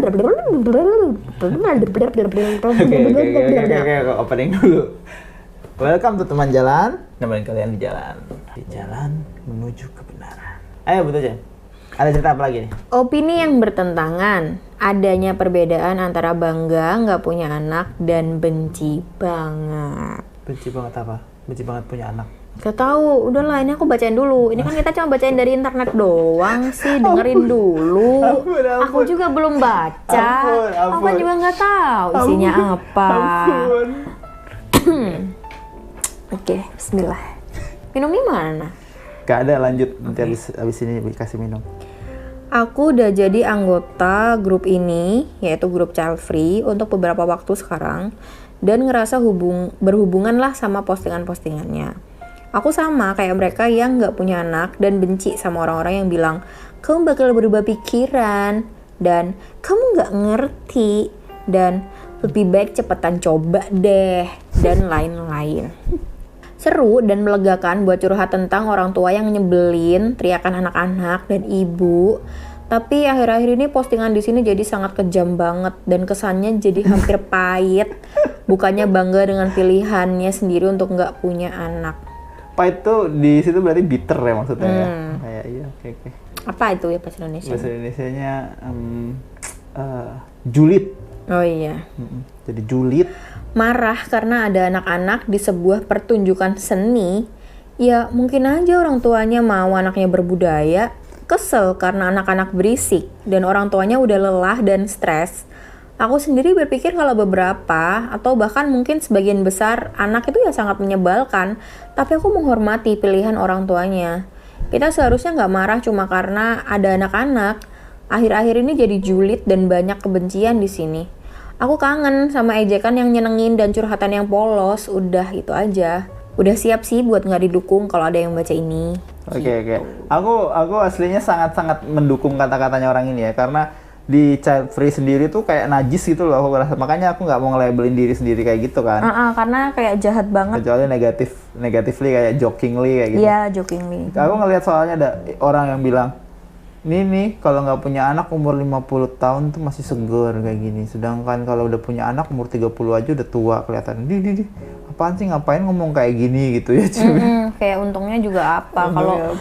Oke, opening dulu. Welcome to teman jalan, nemenin kalian di jalan menuju kebenaran. Ayo betul aja. Ada cerita apa lagi nih? Opini yang bertentangan, adanya perbedaan antara bangga nggak punya anak dan benci banget. Benci banget apa? Benci banget punya anak. Gak tahu, udahlah ini aku bacain dulu. Ini kan kita cuma bacain dari internet doang sih, dengerin dulu. Ampun. Aku juga belum baca. Ampun. Aku kan juga nggak tahu isinya apa. Oke, bismillah. Minumnya mana? Gak ada, lanjut. Nanti abis ini kasih minum. Aku udah jadi anggota grup ini, yaitu grup Child Free, untuk beberapa waktu sekarang. Dan ngerasa berhubungan lah sama postingan-postingannya. Aku sama kayak mereka yang gak punya anak dan benci sama orang-orang yang bilang, kamu bakal berubah pikiran, dan kamu gak ngerti, dan lebih baik cepetan coba deh, dan lain-lain. Seru dan melegakan buat curhat tentang orang tua yang nyebelin, teriakan anak-anak dan ibu. Tapi akhir-akhir ini postingan di sini jadi sangat kejam banget dan kesannya jadi hampir pahit. Bukannya bangga dengan pilihannya sendiri untuk nggak punya anak. Pahit tuh di situ berarti bitter ya maksudnya ya. Kayak iya, oke. Apa itu ya bahasa Indonesia? Bahasa Indonesianya julid. Oh iya. Jadi julid. Marah karena ada anak-anak di sebuah pertunjukan seni. Ya mungkin aja orang tuanya mau anaknya berbudaya. Kesel karena anak-anak berisik dan orang tuanya udah lelah dan stres. Aku sendiri berpikir kalau beberapa atau bahkan mungkin sebagian besar anak itu ya sangat menyebalkan. Tapi aku menghormati pilihan orang tuanya. Kita seharusnya nggak marah cuma karena ada anak-anak. Akhir-akhir ini jadi julid dan banyak kebencian di sini. Aku kangen sama ejekan yang nyenengin dan curhatan yang polos. Udah itu aja. Udah siap sih buat nggak didukung kalau ada yang baca ini. Oke. Aku aslinya sangat-sangat mendukung kata-katanya orang ini ya, karena di Child Free sendiri tuh kayak najis gitu loh aku rasa. Makanya aku nggak mau nge-labelin diri sendiri kayak gitu kan. Karena kayak jahat banget. Kecuali negatively kayak jokingly kayak gitu. Iya, jokingly. Aku ngelihat soalnya ada orang yang bilang, nih kalau nggak punya anak umur 50 tahun tuh masih seger kayak gini. Sedangkan kalau udah punya anak umur 30 aja udah tua kelihatan. Apaan sih, ngapain ngomong kayak gini gitu ya. Kayak untungnya juga apa?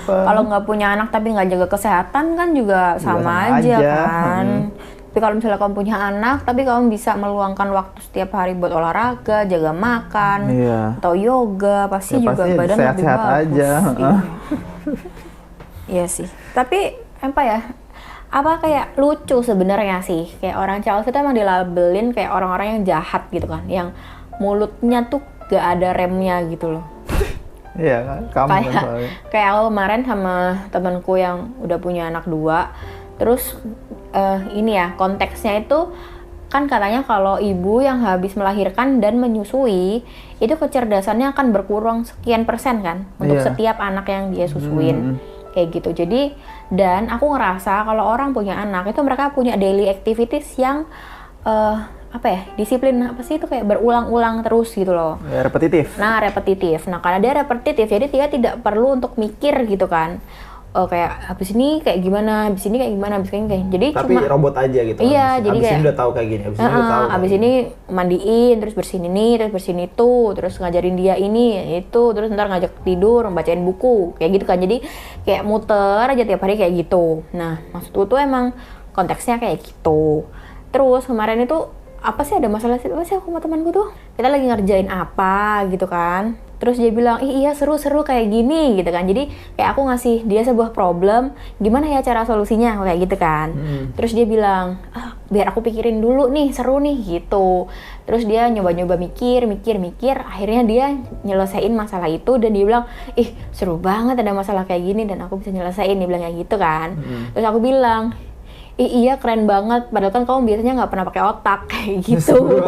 Kalau nggak punya anak tapi nggak jaga kesehatan kan juga sama aja kan. Tapi kalau misalnya kamu punya anak tapi kamu bisa meluangkan waktu setiap hari buat olahraga, jaga makan, atau yoga, pasti ya, juga badan lebih bagus. Aja. Iya sih. Tapi kayak lucu sebenarnya sih. Kayak orang Child Free itu emang dilabelin kayak orang-orang yang jahat gitu kan, yang mulutnya tuh gak ada remnya gitu loh. Iya kan, kayak aku kemarin sama temanku yang udah punya anak 2. Terus ini ya konteksnya itu kan katanya kalau ibu yang habis melahirkan dan menyusui itu kecerdasannya akan berkurang sekian persen kan untuk setiap anak yang dia susuin. Kayak gitu. Jadi dan aku ngerasa kalau orang punya anak itu mereka punya daily activities yang disiplin itu kayak berulang-ulang terus gitu loh. Ya, repetitif. Nah karena dia repetitif jadi dia tidak perlu untuk mikir gitu kan. Kayak habis ini kayak gimana, habis ini kayak jadi tapi cuma robot aja gitu. Iya, jadi habis kayak ini udah tahu kayak gini, habis ini mandiin, terus bersihin ini, terus bersihin itu, terus ngajarin dia ini, itu, terus ntar ngajak tidur, bacain buku, kayak gitu kan. Jadi kayak muter aja tiap hari kayak gitu. Nah, maksudku tuh emang konteksnya kayak gitu. Terus kemarin itu ada masalah sih aku sama temanku tuh. Kita lagi ngerjain apa gitu kan. Terus dia bilang, iya seru-seru kayak gini gitu kan. Jadi kayak aku ngasih dia sebuah problem, gimana ya cara solusinya kayak gitu kan. Terus dia bilang, biar aku pikirin dulu nih, seru nih gitu. Terus dia nyoba-nyoba mikir, akhirnya dia nyelesain masalah itu dan dia bilang, seru banget ada masalah kayak gini dan aku bisa nyelesain, dia bilang kayak gitu kan. Terus aku bilang, iya keren banget, padahal kan kamu biasanya nggak pernah pakai otak kayak gitu.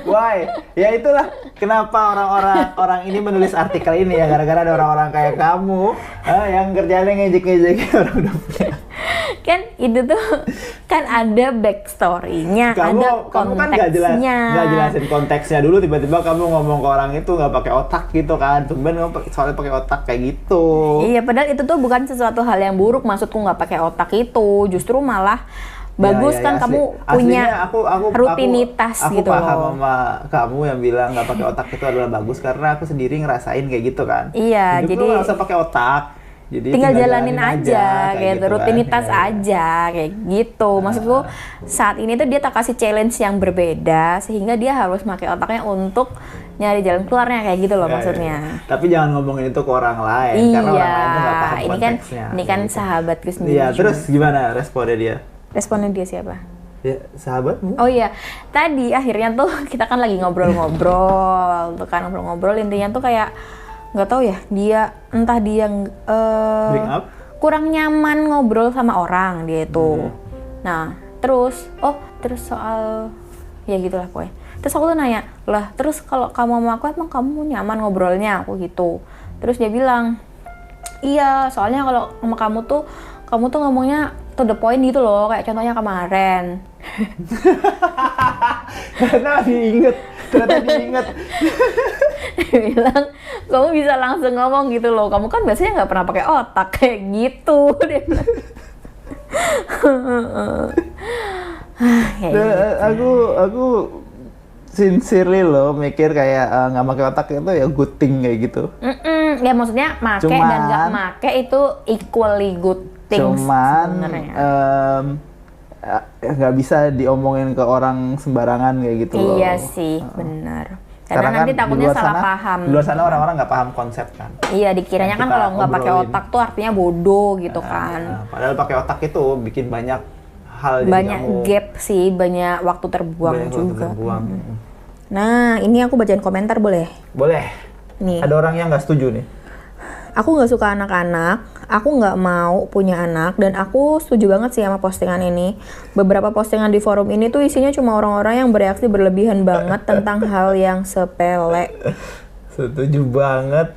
Why? Ya itulah kenapa orang ini menulis artikel ini ya, gara-gara ada orang-orang kayak kamu yang kerjanya ngejek-ngejek orang udah punya. Kan itu tuh kan ada backstory-nya, ada kamu kan konteksnya. Nggak jelasin konteksnya dulu, tiba-tiba kamu ngomong ke orang itu nggak pakai otak gitu kan. Tumben kamu soalnya pakai otak kayak gitu. Iya, padahal itu tuh bukan sesuatu hal yang buruk, maksudku nggak pakai otak itu. Justru malah bagus ya, kan kamu punya aslinya aku rutinitas aku gitu paham loh. sama kamu yang bilang nggak pakai otak itu adalah bagus karena aku sendiri ngerasain kayak gitu kan. Iya, Hidup jadi lu nggak usah pakai otak. Jadi tinggal jalanin aja, kayak gitu, kan. rutinitas Ya, ya. aja kayak gitu. Maksudku saat ini tuh dia tak kasih challenge yang berbeda sehingga dia harus pakai otaknya untuk nyari jalan keluarnya kayak gitu loh Ya, maksudnya. ya. Tapi jangan ngomongin itu ke orang lain karena Iya, orang lain tuh nggak paham ini kan konteksnya. Gitu. sahabatku sendiri. Iya, juga. terus gimana responnya dia? Responnya dia siapa? Ya, sahabatmu? Oh iya, tadi akhirnya tuh kita kan lagi ngobrol-ngobrol, tuh kan ngobrol-ngobrol intinya tuh kayak nggak tahu ya entah dia Bring up? kurang nyaman ngobrol sama orang dia itu. Nah terus soal ya gitulah pokoknya. Terus aku tuh nanya lah, terus kalau kamu sama aku emang kamu nyaman ngobrolnya aku gitu. Terus dia bilang iya soalnya kalau sama kamu tuh ngomongnya to the point gitu loh, kayak contohnya kemarin. Ternyata diinget. Dia bilang kamu bisa langsung ngomong gitu loh, kamu kan biasanya nggak pernah pakai otak kayak gitu. Dia bilang. Kayak gitu. Aku sincerely loh mikir kayak nggak pakai otak itu ya good thing kayak gitu. Ya maksudnya make dan nggak make itu equally good things sebenarnya. Nggak bisa diomongin ke orang sembarangan kayak gitu loh. Iya sih, benar. Karena nanti kan takutnya di luar salah sana- paham. Di luar sana orang-orang nggak paham konsep kan. Iya, dikiranya kan Kita kalau nggak pakai obrolin. otak tuh artinya bodoh gitu kan. Padahal pakai otak itu bikin banyak hal jadi Banyak kamu gap sih, banyak waktu terbuang banyak waktu juga. terbuang. Nah, ini aku bacain komentar boleh? Boleh. Nih. Ada orang yang nggak setuju nih. Aku nggak suka anak-anak, aku nggak mau punya anak, dan aku setuju banget sih sama postingan ini. Beberapa postingan di forum ini tuh isinya cuma orang-orang yang bereaksi berlebihan banget tentang hal yang sepele. Setuju banget.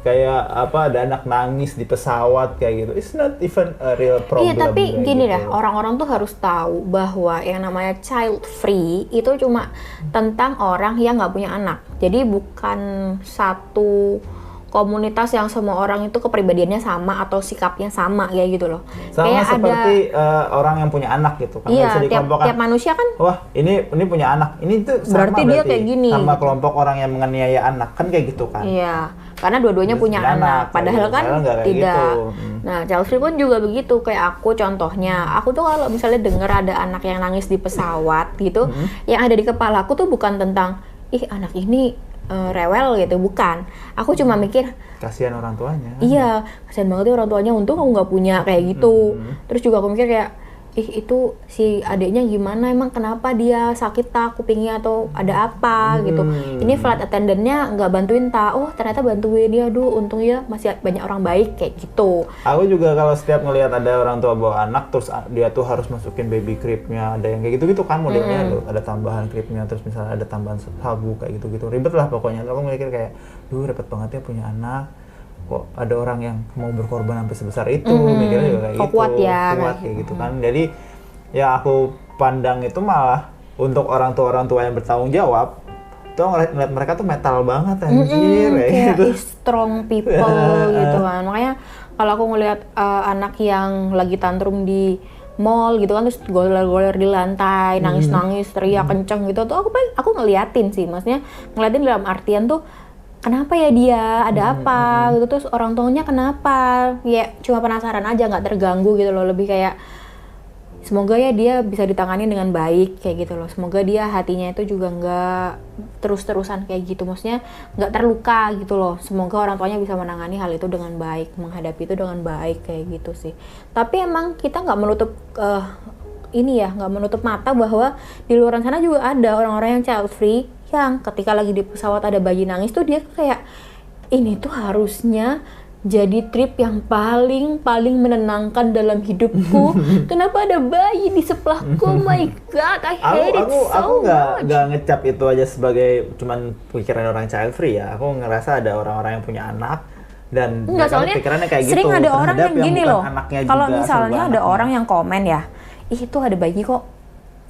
Kayak apa ada anak nangis di pesawat kayak gitu. It's not even a real problem. Iya, tapi kayak gini gitu. dah, orang-orang tuh harus tahu bahwa yang namanya child free itu cuma tentang orang yang nggak punya anak. Jadi bukan satu komunitas yang semua orang itu kepribadiannya sama atau sikapnya sama kayak gitu loh. Sama Kayak seperti orang yang punya anak gitu kan. Nggak iya, bisa dikelompokkan. tiap manusia kan Wah, ini punya anak. Ini tuh sama Berarti dia kayak gini. Sama kelompok orang yang menganiaya anak kan kayak gitu kan. iya, karena dua-duanya Terus punya punya anak, anak, padahal kayak kan gitu. Padahal nggak kayak tidak. gitu. Nah, child free pun juga begitu, kayak aku contohnya, aku tuh kalau misalnya denger ada anak yang nangis di pesawat gitu, yang ada di kepala aku tuh bukan tentang ih anak ini rewel gitu, bukan. Aku cuma mikir, Kasihan orang tuanya. iya, kasihan banget ya orang tuanya, untung aku nggak punya kayak gitu. Terus juga aku mikir kayak, ih itu si adiknya gimana, emang kenapa dia sakit tak kupingnya atau ada apa gitu. Ini flight attendant-nya nggak bantuin tak, oh ternyata bantuin dia, aduh untung ya masih banyak orang baik kayak gitu. Aku juga kalau setiap ngelihat ada orang tua bawa anak terus dia tuh harus masukin baby crib-nya, ada yang kayak gitu-gitu kan modelnya loh, ada tambahan crib-nya, terus misalnya ada tambahan sabu kayak gitu-gitu. Ribet lah pokoknya. Aku mikir kayak, duh repot banget ya punya anak. Kok ada orang yang mau berkorban sampai sebesar itu, mikirnya juga kayak Kok gitu. kuat ya, Kayak gitu kan. Jadi ya aku pandang itu malah untuk orang tua yang bertanggung jawab, tuh ngeliat mereka tuh metal banget anjir kayak Kayak gitu. strong people gitu kan. Makanya kalau aku ngelihat anak yang lagi tantrum di mall gitu kan, terus goler-goler di lantai, nangis-nangis, teriak kenceng gitu tuh, aku ngeliatin sih, maksudnya ngeliatin dalam artian tuh kenapa ya dia, ada apa gitu, terus orang tuanya kenapa, ya cuma penasaran aja, nggak terganggu gitu loh, lebih kayak semoga ya dia bisa ditangani dengan baik kayak gitu loh, semoga dia hatinya itu juga nggak terus-terusan kayak gitu, maksudnya nggak terluka gitu loh, semoga orang tuanya bisa menangani hal itu dengan baik, menghadapi itu dengan baik kayak gitu sih. Tapi emang kita nggak menutup nggak menutup mata bahwa di luar sana juga ada orang-orang yang child free yang ketika lagi di pesawat ada bayi nangis tuh dia kayak, ini tuh harusnya jadi trip yang paling menenangkan dalam hidupku. Kenapa ada bayi di sebelahku? Oh my god, I hate it so aku much. nggak ngecap itu aja sebagai cuman pikiran orang child free ya. Aku ngerasa ada orang-orang yang punya anak dan Enggak, mereka soalnya pikirannya kayak sering gitu. ada orang terhadap yang gini bukan loh. anaknya Kalau juga, misalnya serba ada anaknya. orang yang komen ya, ih itu ada bayi kok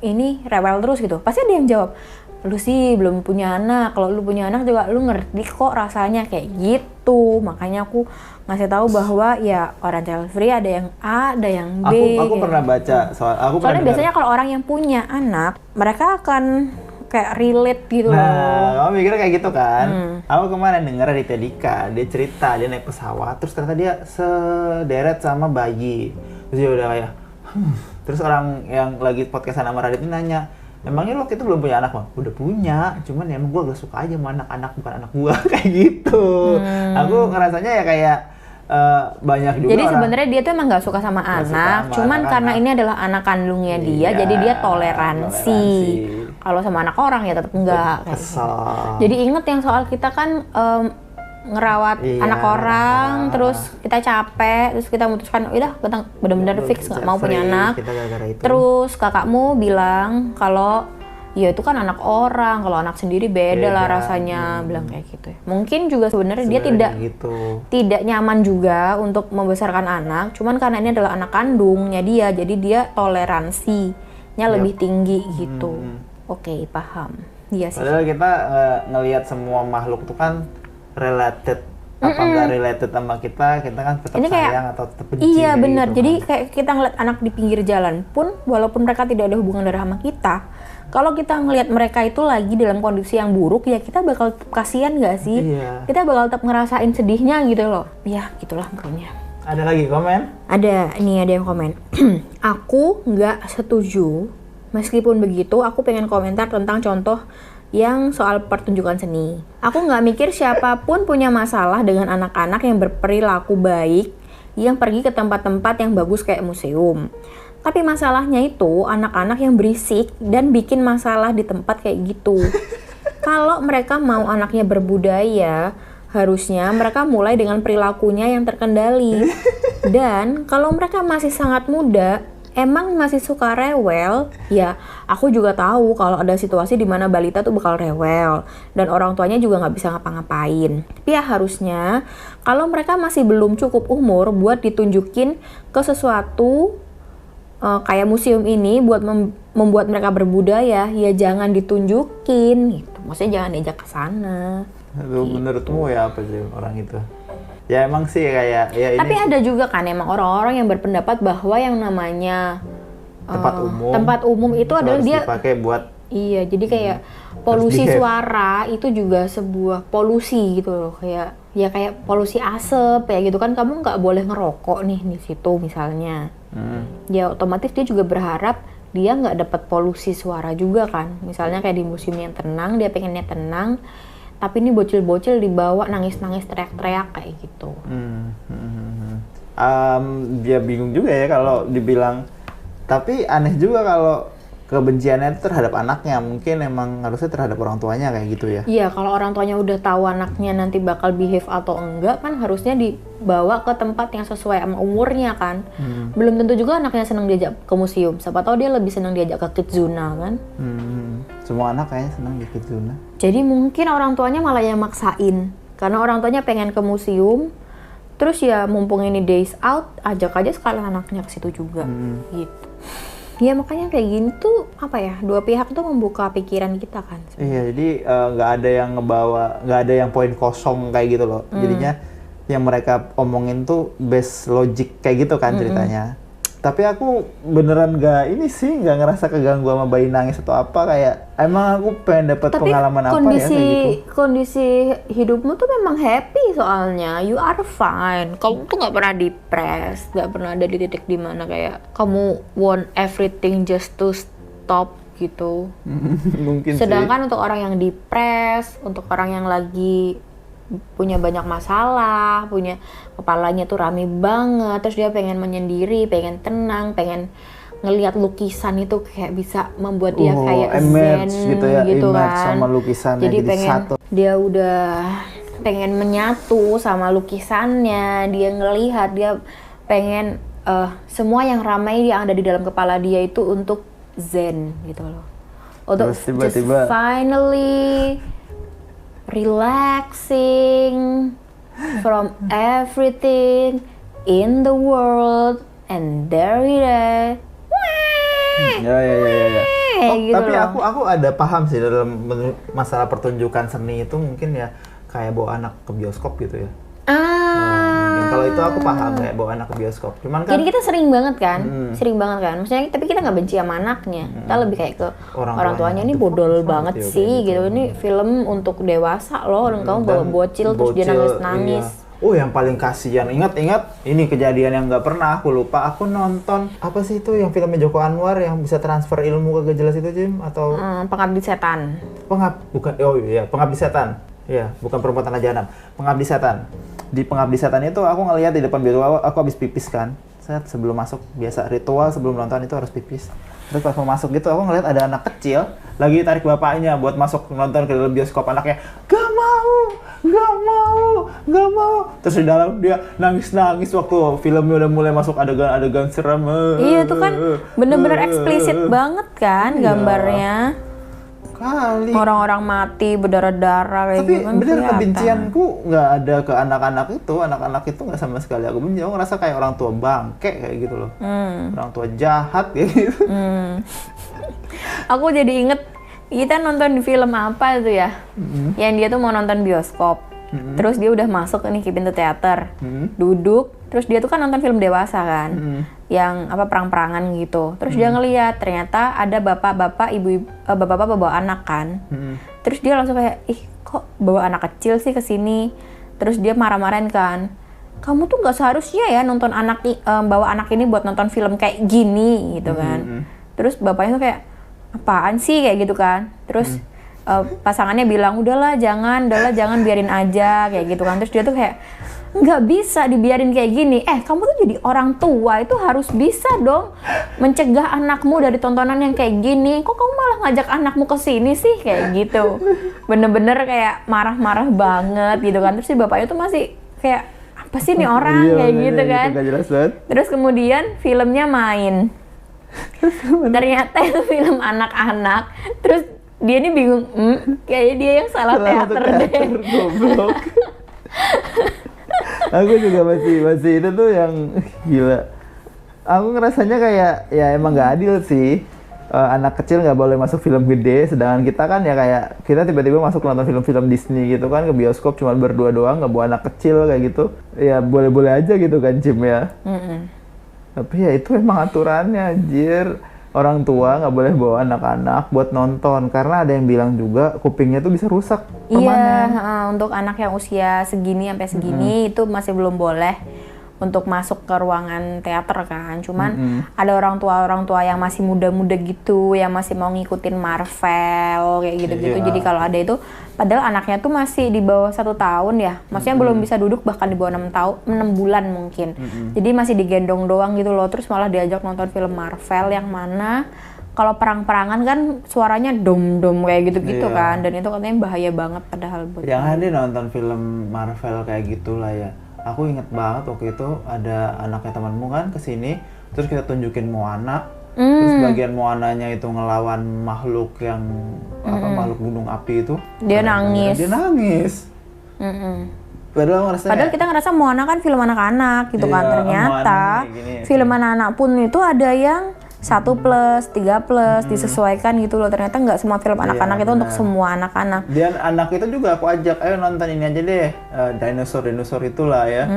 ini rewel terus gitu. Pasti ada yang jawab, lu sih belum punya anak, kalau lu punya anak juga lu ngerti kok rasanya kayak gitu. Makanya aku ngasih tahu bahwa ya orang child free ada yang A, ada yang B. Aku pernah baca Soalnya biasanya kalau orang yang punya anak, mereka akan kayak relate gitu loh. Nah, kamu mikirnya kayak gitu kan? Aku kemarin denger Raditya Dika, dia cerita dia naik pesawat, terus ternyata dia sederet sama bayi. Terus dia udah kayak, terus orang yang lagi podcast sama Radit ini nanya, emangnya lo waktu itu belum punya anak bang? Udah punya, cuman ya emang gue gak suka aja sama anak-anak, bukan anak gue kayak gitu. Aku ngerasanya ya kayak banyak juga. Jadi sebenarnya dia tuh emang nggak suka sama anak, cuman karena ini adalah anak kandungnya dia, jadi dia toleransi. Kalau sama anak orang ya tetap enggak. Kesel. Jadi inget yang soal kita kan ngerawat anak orang, terus kita capek, terus kita memutuskan, udah kita benar-benar fix nggak mau punya anak. Terus kakakmu bilang kalau ya itu kan anak orang, kalau anak sendiri beda lah rasanya, bilang kayak gitu. Mungkin juga sebenarnya dia tidak nyaman juga untuk membesarkan anak, cuman karena ini adalah anak kandungnya dia, jadi dia toleransinya lebih tinggi gitu. Oke, paham. Iya sih. Padahal kita ngelihat semua makhluk itu kan related, apa nggak related sama kita kan tetap ini kayak, sayang atau tetap benci. Iya benar. Gitu jadi kan. kayak kita ngeliat anak di pinggir jalan pun, walaupun mereka tidak ada hubungan darah sama kita, kalau kita ngelihat mereka itu lagi dalam kondisi yang buruk, ya kita bakal kasihan nggak sih? Iya. Kita bakal tetap ngerasain sedihnya gitu loh. Ya gitulah pokoknya. Ada lagi komen? Ada yang komen. Aku nggak setuju. Meskipun begitu, aku pengen komentar tentang contoh yang soal pertunjukan seni. Aku nggak mikir siapapun punya masalah dengan anak-anak yang berperilaku baik, yang pergi ke tempat-tempat yang bagus kayak museum. Tapi masalahnya itu anak-anak yang berisik dan bikin masalah di tempat kayak gitu. Kalau mereka mau anaknya berbudaya, harusnya mereka mulai dengan perilakunya yang terkendali. Dan kalau mereka masih sangat muda, emang masih suka rewel, ya aku juga tahu kalau ada situasi di mana balita tuh bakal rewel dan orang tuanya juga nggak bisa ngapa-ngapain. Tapi ya harusnya kalau mereka masih belum cukup umur buat ditunjukin ke sesuatu kayak museum ini buat membuat mereka berbudaya, ya jangan ditunjukin gitu. Maksudnya jangan diajak ke sana. Gitu. Menurutmu ya apa sih orang itu? Ya emang sih kayak ya ini. Tapi ada juga kan emang orang-orang yang berpendapat bahwa yang namanya tempat umum itu adalah dia dipakai buat jadi kayak polusi suara itu juga sebuah polusi gitu loh, kayak polusi asap kayak gitu kan. Kamu nggak boleh ngerokok nih di situ misalnya. Ya otomatis dia juga berharap dia nggak dapat polusi suara juga kan. Misalnya kayak di museum yang tenang, dia pengennya tenang, tapi ini bocil-bocil dibawa nangis-nangis teriak-teriak kayak gitu. Dia bingung juga ya kalau dibilang, tapi aneh juga kalau kebenciannya itu terhadap anaknya, mungkin emang harusnya terhadap orang tuanya kayak gitu ya. Iya, kalau orang tuanya udah tahu anaknya nanti bakal behave atau enggak kan harusnya dibawa ke tempat yang sesuai sama umurnya kan. Belum tentu juga anaknya senang diajak ke museum, siapa tahu dia lebih senang diajak ke Kidzuna kan. Semua anak kayaknya senang di Kidzuna. Jadi mungkin orang tuanya malah yang maksain, karena orang tuanya pengen ke museum, terus ya mumpung ini days out, ajak aja sekalian anaknya ke situ juga gitu. Ya makanya kayak gini tuh apa ya, dua pihak tuh membuka pikiran kita kan sebenernya. Iya, jadi nggak ada yang nggak ada yang poin kosong kayak gitu loh. Jadinya yang mereka omongin tuh base logic kayak gitu kan ceritanya. Tapi aku beneran nggak ngerasa keganggu sama bayi nangis atau apa, kayak emang aku pengen dapet pengalaman apa ya kayak gitu. Kondisi hidupmu tuh memang happy soalnya, you are fine. Kamu tuh nggak pernah depressed, nggak pernah ada di titik dimana kayak kamu want everything just to stop gitu. Mungkin Sedangkan untuk orang yang depressed, untuk orang yang lagi punya banyak masalah, punya kepalanya tuh rame banget, terus dia pengen menyendiri, pengen tenang, pengen ngelihat lukisan itu kayak bisa membuat dia kayak zen gitu kan. Sama lukisannya jadi pengen satu. Dia udah pengen menyatu sama lukisannya, dia ngelihat, dia pengen semua yang ramai yang ada di dalam kepala dia itu untuk zen gitu loh. Untuk just finally relaxing from everything in the world, and there it is. Ya. kayak gitu Tapi loh. aku ada paham sih dalam masalah pertunjukan seni itu mungkin ya kayak bawa anak ke bioskop gitu ya. Mungkin kalau itu aku paham kayak bawa anak ke bioskop. Cuman kan Jadi kita sering banget kan, Maksudnya tapi kita nggak benci sama anaknya, kita lebih kayak ke orang tuanya ini bodol banget ya, sih gitu. Ini film untuk dewasa loh, dan kamu bawa bocil terus dia nangis-nangis. Iya. Oh, yang paling kasihan, ingat ini kejadian yang nggak pernah aku lupa. Aku nonton apa sih itu yang filmnya Joko Anwar yang bisa transfer ilmu kagak jelas itu, Jim? Atau Pengabdi Setan. Pengabdi Setan. Iya, bukan Perempuan Tanah Jahanam. Pengabdi Setan. Di Pengabdi Setan itu aku ngelihat di depan bioskop, aku habis pipis kan. Saya sebelum masuk, biasa ritual sebelum nonton itu harus pipis. Terus pas mau masuk gitu, aku ngelihat ada anak kecil lagi tarik bapaknya buat masuk nonton ke dalam bioskop. Anaknya gak mau. Terus di dalam dia nangis waktu filmnya udah mulai masuk adegan-adegan serem. Iya, itu kan bener-bener eksplisit banget kan Iya. gambarnya. Kali. Orang-orang mati berdarah-darah kayak Tapi gitu kan bener kelihatan. kebencianku nggak ada ke anak-anak itu nggak sama sekali aku benci. Aku ngerasa kayak orang tua bangke kayak gitu loh. Orang tua jahat kayak gitu. Aku jadi inget kita nonton di film apa itu ya, yang dia tuh mau nonton bioskop, terus dia udah masuk nih ke pintu teater, duduk, terus dia tuh kan nonton film dewasa kan, yang apa perang-perangan gitu, terus dia ngeliat ternyata ada bapak-bapak, bapak-bapak bawa anak kan, terus dia langsung kayak ih kok bawa anak kecil sih ke sini, terus dia marah-marahin kan. Kamu tuh nggak seharusnya ya nonton bawa anak ini buat nonton film kayak gini gitu kan. Terus bapaknya tuh kayak apaan sih kayak gitu kan. Terus pasangannya bilang udahlah jangan biarin aja kayak gitu kan. Terus dia tuh kayak nggak bisa dibiarin kayak gini. Kamu tuh jadi orang tua itu harus bisa dong mencegah anakmu dari tontonan yang kayak gini. Kok kamu malah ngajak anakmu ke sini sih kayak gitu. Bener-bener kayak marah-marah banget gitu kan. Terus si bapaknya tuh masih kayak apa sih nih orang kayak gitu kan. Gak jelas banget. Terus kemudian filmnya main. Ternyata itu film anak-anak. Terus dia ini bingung, kayaknya dia yang salah teater deh. Goblok. Aku juga masih itu tuh yang gila. Aku ngerasanya kayak ya emang nggak adil sih. Anak kecil nggak boleh masuk film gede, sedangkan kita kan ya kayak kita tiba-tiba masuk nonton film-film Disney gitu kan ke bioskop cuma berdua doang, nggak bawa anak kecil kayak gitu. Ya boleh-boleh aja gitu kan, Jim ya. Tapi ya itu emang aturannya, anjir. Orang tua nggak boleh bawa anak-anak buat nonton karena ada yang bilang juga kupingnya tuh bisa rusak permanen. Iya, untuk anak yang usia segini sampai segini itu masih belum boleh untuk masuk ke ruangan teater kan. Cuman ada orang tua yang masih muda-muda gitu, yang masih mau ngikutin Marvel kayak gitu-gitu. Iya. Jadi kalau ada itu, padahal anaknya tuh masih di bawah 1 tahun ya, maksudnya belum bisa duduk, bahkan di bawah 6 bulan mungkin. Jadi masih digendong doang gitu loh. Terus malah diajak nonton film Marvel yang mana kalau perang-perangan kan suaranya dom-dom kayak gitu-gitu kan, dan itu katanya bahaya banget padahal buat Yang ada nonton film Marvel kayak gitulah ya. Aku inget banget waktu itu ada anaknya temanmu kan kesini, terus kita tunjukin Moana, terus bagian Moananya itu ngelawan makhluk yang makhluk gunung api itu. Dia nangis. Dia nangis. Padahal kita ngerasa Moana kan film anak-anak gitu kan, Iya, ternyata Moana gini, film anak-anak pun itu ada yang 1+, 3+, disesuaikan gitu loh. Ternyata nggak semua film anak-anak itu untuk semua anak-anak. Dan anak itu juga aku ajak, ayo nonton ini aja deh, dinosaur itulah ya.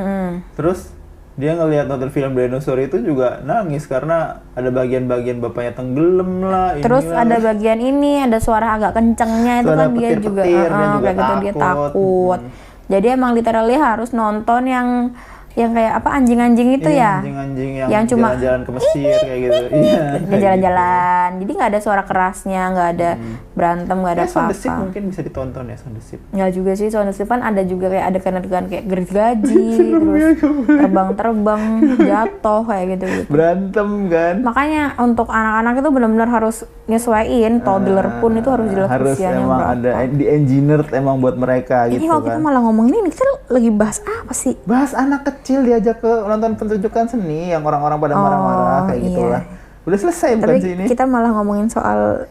Terus dia ngelihat nonton film dinosaur itu juga nangis karena ada bagian-bagian bapaknya tenggelam lah. Terus ada bagian ini, ada suara agak kencengnya itu Suara kan dia juga, kayak gitu dia takut. Jadi emang literally harus nonton yang kayak apa anjing-anjing itu ya, anjing-anjing yang cuma jalan-jalan ke Mesir kayak gitu. Iya. jalan-jalan. Jadi nggak ada suara kerasnya, nggak ada berantem, nggak ada Sound the Ship apa-apa. mungkin bisa ditonton ya, Sound the Ship. Nggak juga sih, Sound the Ship kan ada juga kayak adegan-adegan kayak gergaji, terus terbang-terbang, jatuh kayak gitu. Berantem kan. Makanya untuk anak-anak itu benar-benar harus nyesuaiin, toddler pun itu harus jelas Harus usianya emang berapa. ada di engineered emang buat mereka Ini gitu kalau kan. kita malah ngomongin ini, kita lagi bahas apa sih? Bahas anak kecil diajak ke nonton pertunjukan seni yang orang-orang pada marah-marah kayak iya. gitulah. Udah selesai bukan Tapi sih ini? kita malah ngomongin soal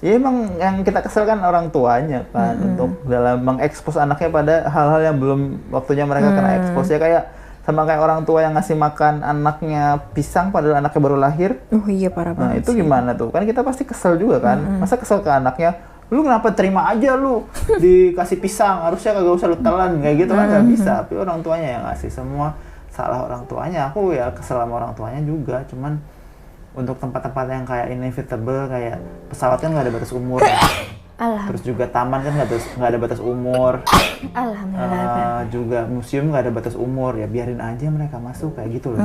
Ya emang yang kita kesel kan orang tuanya kan untuk dalam mengekspos anaknya pada hal-hal yang belum waktunya mereka kena ekspos ya, kayak Sama kayak orang tua yang ngasih makan anaknya pisang padahal anaknya baru lahir. Oh iya, parah Nah banget itu sih. gimana tuh? Kan kita pasti kesel juga kan. Masa kesel ke anaknya, lu kenapa terima aja lu dikasih pisang, harusnya kagak usah lu telan, kayak gitu kan nggak bisa. Tapi orang tuanya yang ngasih, semua salah orang tuanya. Aku ya kesel sama orang tuanya juga, cuman untuk tempat-tempat yang kayak inevitable, kayak pesawat kan nggak ada batas umur ya. Terus juga taman kan nggak ada batas umur. Alhamdulillah. Juga museum nggak ada batas umur, ya biarin aja mereka masuk kayak gitu loh.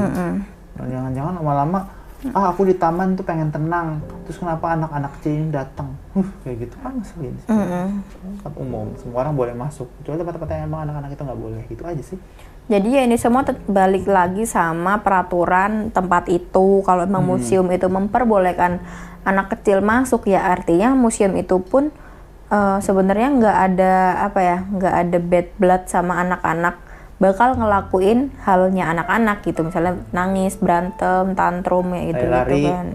Jangan-jangan lama-lama aku di taman tuh pengen tenang, terus kenapa anak-anak kecil ini datang, kayak gitu kan ngeselin sih. Tempat umum semua orang boleh masuk, kecuali tempat-tempat yang emang anak-anak itu nggak boleh, gitu aja sih. Jadi ya ini semua balik lagi sama peraturan tempat itu. Kalau emang museum itu memperbolehkan anak kecil masuk, ya artinya museum itu pun sebenarnya nggak ada bad blood sama anak-anak bakal ngelakuin halnya anak-anak gitu, misalnya nangis, berantem, tantrum ya gitu kan.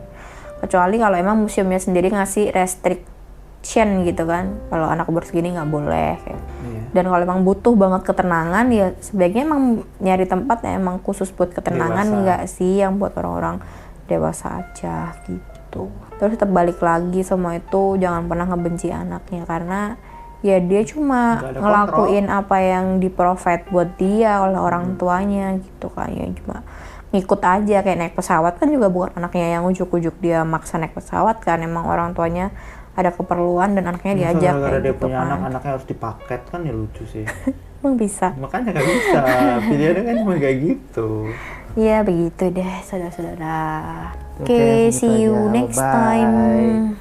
Kecuali kalau emang museumnya sendiri ngasih restriction gitu kan, kalau anak umur segini nggak boleh kayak. Dan kalau emang butuh banget ketenangan, ya sebaiknya emang nyari tempat yang emang khusus buat ketenangan, nggak sih yang buat orang-orang dewasa aja gitu. Terus tetap balik lagi semua itu, jangan pernah ngebenci anaknya, karena ya dia cuma ngelakuin apa yang di-provide buat dia oleh orang tuanya gitu kan. Ya cuma ngikut aja, kayak naik pesawat kan juga bukan anaknya yang ujuk-ujuk dia maksa naik pesawat kan, emang orang tuanya ada keperluan dan anaknya diajak kayak dia gitu punya kan. anaknya harus dipaket kan, ya lucu sih. Emang bisa? Makanya nggak bisa, pilihannya kan cuma kayak gitu. Iya begitu deh saudara-saudara. Oke, See you gitu aja. next Bye. time.